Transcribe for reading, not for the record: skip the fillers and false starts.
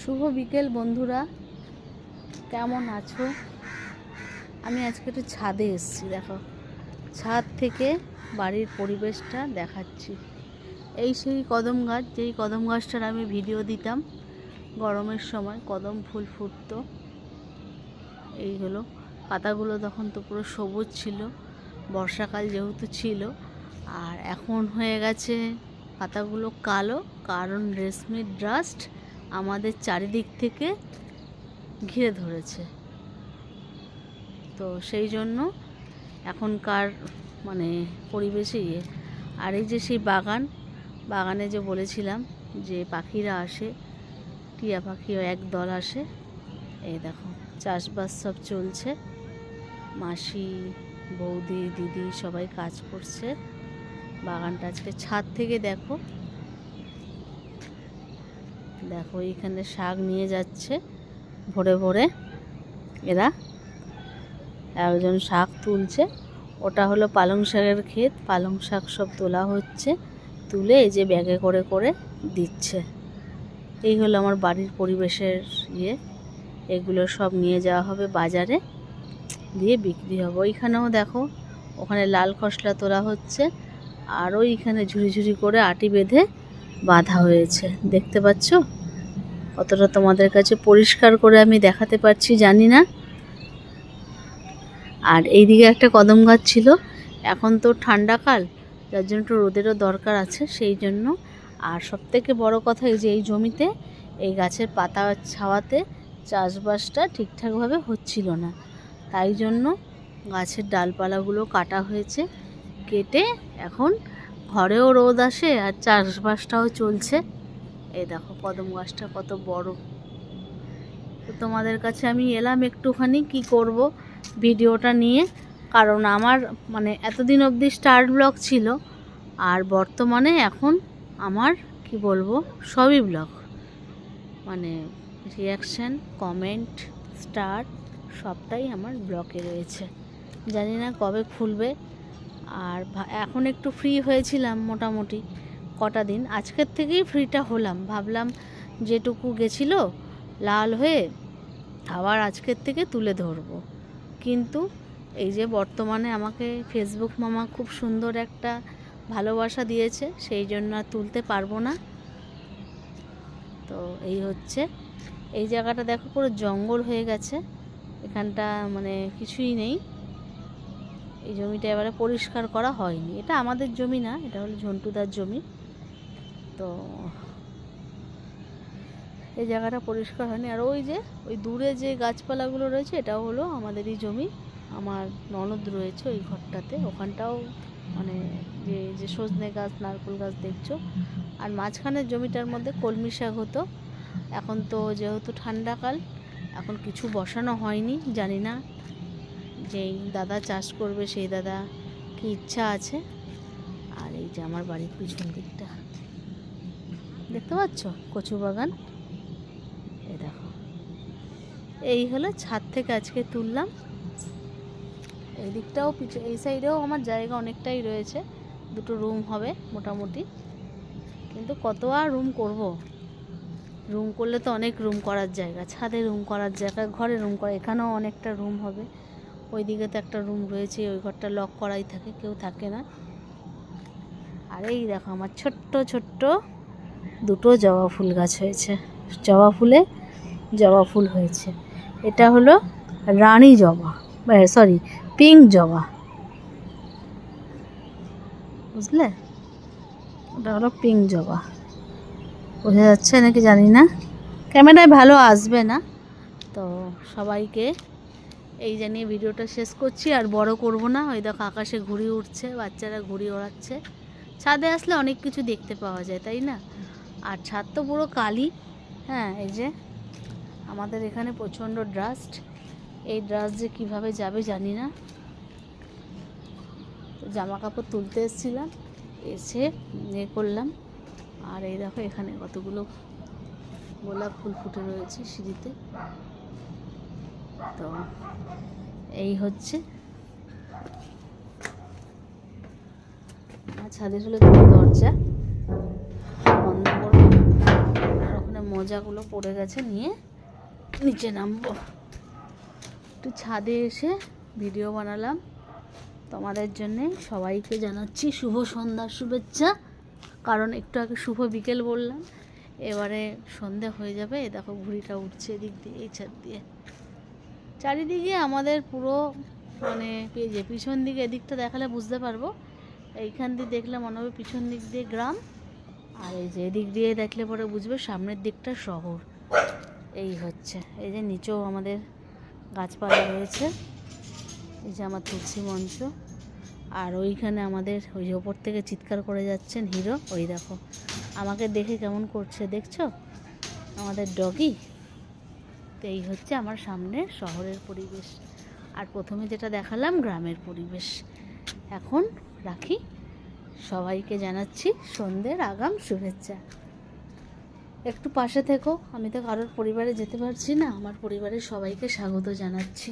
শুভ বিকেল বন্ধুরা, কেমন আছো? আমি আজকে একটু ছাদে এসেছি। দেখো, ছাদ থেকে বাড়ির পরিবেশটা দেখাচ্ছি। এই সেই কদম গাছ, যেই কদম গাছটার আমি ভিডিও দিতাম গরমের সময়, কদম ফুল ফুটতো। এই হলো পাতাগুলো, তখন তো পুরো সবুজ ছিল, বর্ষাকাল যেহেতু ছিল। আর এখন হয়ে গেছে পাতাগুলো কালো, কারণ রেশমির ডাস্ট আমাদের চারিদিক থেকে ঘিরে ধরেছে। তো সেই জন্য এখনকার পরিবেশে আর এই যে সেই বাগানে যে বলেছিলাম যে পাখিরা আসে, টিয়া পাখিও একদল আসে। এই দেখো, চাষবাস সব চলছে, মাসি, বৌদি, দিদি সবাই কাজ করছে। বাগানটা আজকে ছাদ থেকে দেখো এইখানে শাক নিয়ে যাচ্ছে ভরে ভরে। এরা একজন শাক তুলছে, ওটা হলো পালং শাকের ক্ষেত। পালং শাক সব তোলা হচ্ছে, তুলে এই যে ব্যাগে করে করে দিচ্ছে। এই হলো আমার বাড়ির পরিবেশের এগুলো সব নিয়ে যাওয়া হবে বাজারে, দিয়ে বিক্রি হবে। ওইখানেও দেখো, ওখানে লাল খসলা তোলা হচ্ছে, আর ওইখানে ঝুড়ি ঝুড়ি করে আটি বেঁধে বাঁধা হয়েছে। দেখতে পাচ্ছ? কতটা তোমাদের কাছে পরিষ্কার করে আমি দেখাতে পারছি জানি না। আর এইদিকে একটা কদম গাছ ছিল, এখন তো ঠান্ডাকাল, যার জন্য একটু রোদেরও দরকার আছে, সেই জন্য। আর সবথেকে বড় কথা, এই যে এই জমিতে এই গাছের পাতা ছাওয়াতে চাষবাসটা ঠিকঠাকভাবে হচ্ছিল না, তাই জন্য গাছের ডালপালাগুলো কাটা হয়েছে। কেটে এখন ঘরেও রোদ আসে আর চাষবাসটাও চলছে। এই দেখো কদম গাছটা কত বড়। তো তোমাদের কাছে আমি এলাম একটুখানি কি করব ভিডিওটা নিয়ে, কারণ আমার এতদিন অবধি স্টার্ট ব্লগ ছিল, আর বর্তমানে এখন আমার কি বলবো সবই ব্লগ, রিয়াকশান, কমেন্ট, স্টার সবটাই আমার ব্লগে রয়েছে। জানি না কবে খুলবে। আর এখন একটু ফ্রি হয়েছিলাম মোটামুটি কটা দিন, আজকের থেকেই ফ্রিটা হলাম। ভাবলাম যেটুকু গেছিলো লাল হয়ে আবার আজকের থেকে তুলে ধরবো, কিন্তু এই যে বর্তমানে আমাকে ফেসবুক মামা খুব সুন্দর একটা ভালোবাসা দিয়েছে, সেই জন্য আর তুলতে পারবো না। তো এই হচ্ছে, এই জায়গাটা দেখো পুরো জঙ্গল হয়ে গেছে, এখানটা কিছুই নেই। এই জমিটা এবারে পরিষ্কার করা হয়নি, এটা আমাদের জমি না, এটা হলো ঝন্টুদার জমি। তো এই জায়গাটা পরিষ্কার হয়নি। আর ওই যে ওই দূরে যে গাছপালাগুলো রয়েছে, এটাও হলো আমাদেরই জমি। আমার ননদ রয়েছে ওই ঘরটাতে, ওখানটাও যে যে সজনে গাছ, নারকেল গাছ দেখছো। আর মাঝখানের জমিটার মধ্যে কলমি শাক হতো। এখন তো যেহেতু ঠান্ডাকাল, এখন কিছু বসানো হয়নি, জানি না যেই দাদা চাষ করবে সেই দাদা কি ইচ্ছা আছে। আর এই যে আমার বাড়ির পিছন দিকটা দেখতে পাচ্ছ, কচু বাগান। এই দেখো, এই হলো ছাদ থেকে আজকে তুললাম। এই দিকটাও এই সাইডেও আমার জায়গা অনেকটাই রয়েছে, দুটো রুম হবে মোটামুটি, কিন্তু কত আর রুম করব। রুম করলে তো অনেক রুম করার জায়গা, ছাদে রুম করার জায়গা, ঘরে রুম করা, এখানেও অনেকটা রুম হবে। ওই দিকে তো একটা রুম রয়েছে, ওই ঘরটা লক করাই থাকে, কেউ থাকে না। আর এই দেখো আমার ছোট্ট ছোট্ট দুটো জবা ফুল গাছ হয়েছে, জবা ফুল হয়েছে। এটা হলো রানী জবা, সরি পিঙ্ক জবা, বুঝলে? ওটা হলো পিঙ্ক জবা। বোঝা যাচ্ছে নাকি জানি না, ক্যামেরায় ভালো আসবে না। তো সবাইকে এই জানিয়ে ভিডিওটা শেষ করছি, আর বড় করব না। ওই দেখো আকাশে ঘুড়ি উঠছে, বাচ্চারা ঘুড়ি ওড়াচ্ছে। ছাদে আসলে অনেক কিছু দেখতে পাওয়া যায়, তাই না? আর ছাদ তো পুরো কালি। হ্যাঁ, এই যে আমাদের এখানে প্রচণ্ড ডাস্ট, এই ডাস্ট যে কীভাবে যাবে জানি না। জামা কাপড় তুলতে এসেছিলাম, এসে করলাম। আর এই দেখো এখানে কতগুলো গোলাপ ফুল ফুটে রয়েছে সিঁড়িতে। তো এই হচ্ছে ছাদের হলো দুটো দরজা, বন্ধ করবো। আর ওখানে মোজাগুলো পড়ে গেছে, নিয়ে নিচে নামবো। একটু ছাদে এসে ভিডিও বানালাম তোমাদের জন্যে। সবাইকে জানাচ্ছি শুভ সন্ধ্যার শুভেচ্ছা, কারণ একটু আগে শুভ বিকেল বললাম, এবারে সন্ধে হয়ে যাবে। এ দেখো ঘুড়িটা উঠছে এদিক দিয়ে, এই ছাদ দিয়ে। চারিদিকে আমাদের পুরো মানে যে পিছন দিকে, এদিকটা দেখালে বুঝতে পারবো, এইখান দিয়ে দেখলে মনে হবে পিছন দিক দিয়ে গ্রাম, আর এই যে এদিক দিয়ে দেখলে পরে বুঝবে সামনের দিকটা শহর। এই হচ্ছে, এই যে নিচেও আমাদের গাছপালা রয়েছে, এই যে আমার তুলসী মঞ্চ। আর ওইখানে আমাদের ওই যে ওপর থেকে চিৎকার করে যাচ্ছেন হিরো, ওই দেখো আমাকে দেখে কেমন করছে দেখছো, আমাদের ডগি। তো এই হচ্ছে আমার সামনে শহরের পরিবেশ, আর প্রথমে যেটা দেখালাম গ্রামের পরিবেশ। এখন রাখি, সবাইকে জানাচ্ছি সন্ধ্যের আগাম শুভেচ্ছা। একটু পাশে থেকো, আমি তো কারোর পরিবারে যেতে পারছি না, আমার পরিবারের সবাইকে স্বাগত জানাচ্ছি।